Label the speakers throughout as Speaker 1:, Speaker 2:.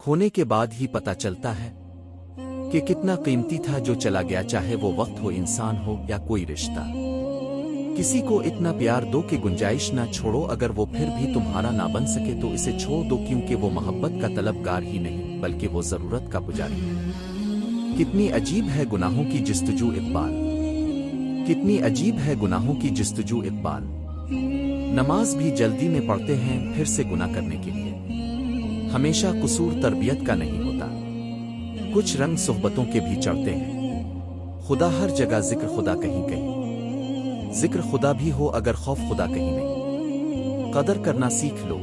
Speaker 1: खोने के बाद ही पता चलता है कि कितना कीमती था जो चला गया, चाहे वो वक्त हो, इंसान हो या कोई रिश्ता। किसी को इतना प्यार दो कि गुंजाइश ना छोड़ो, अगर वो फिर भी तुम्हारा ना बन सके तो इसे छोड़ दो, क्योंकि वो मोहब्बत का तलबगार ही नहीं बल्कि वो जरूरत का पुजारी है। कितनी अजीब है गुनाहों की जस्तजू इकबाल, कितनी अजीब है गुनाहों की जस्तजू इकबाल। नमाज भी जल्दी में पढ़ते हैं फिर से गुनाह करने के लिए। हमेशा कसूर तरबियत का नहीं होता, कुछ रंग सोहबतों के भी चढ़ते हैं। खुदा हर जगह, जिक्र खुदा कहीं कहीं, जिक्र खुदा भी हो अगर खौफ खुदा कहीं नहीं। कदर करना सीख लो,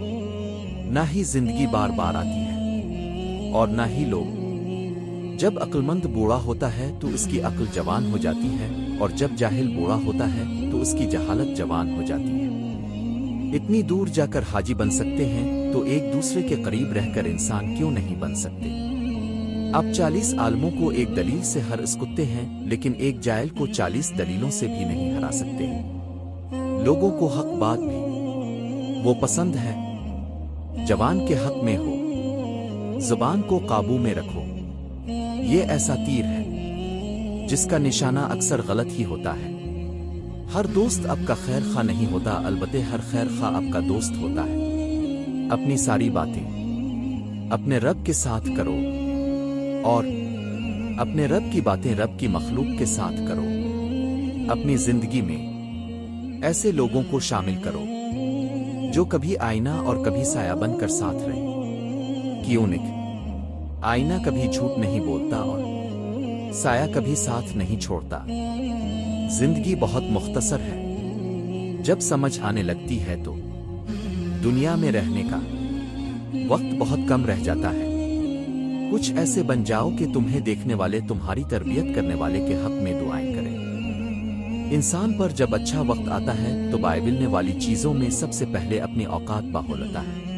Speaker 1: ना ही जिंदगी बार बार आती है और ना ही लोग। जब अक्लमंद बूढ़ा होता है तो उसकी अक्ल जवान हो जाती है, और जब जाहिल बूढ़ा होता है तो उसकी जहालत जवान हो जाती है। इतनी दूर जाकर हाजी बन सकते हैं तो एक दूसरे के करीब रहकर इंसान क्यों नहीं बन सकते। अब 40 आलमों को एक दलील से हर सकते हैं, लेकिन एक जायल को 40 दलीलों से भी नहीं हरा सकते। लोगों को हक बात भी वो पसंद है, जवान के हक में हो, जुबान को काबू में रखो। ये ऐसा तीर है जिसका निशाना अक्सर गलत ही होता है। हर दोस्त आपका खैर खा नहीं होता, अलबत्ते हर खैर खा आपका दोस्त होता है। अपनी सारी बातें अपने रब के साथ करो, और अपने रब की बातें रब की मखलूक के साथ करो। अपनी जिंदगी में ऐसे लोगों को शामिल करो जो कभी आईना और कभी साया बनकर साथ रहे। क्योंकि आईना कभी झूठ नहीं बोलता और साया कभी साथ नहीं छोड़ता। जिंदगी बहुत मुख्तसर है, जब समझ आने लगती है तो दुनिया में रहने का वक्त बहुत कम रह जाता है। कुछ ऐसे बन जाओ कि तुम्हें देखने वाले तुम्हारी तरबियत करने वाले के हक में दुआएं करें। इंसान पर जब अच्छा वक्त आता है तो बाय मिलने वाली चीजों में सबसे पहले अपनी औकात बाहो लेता है।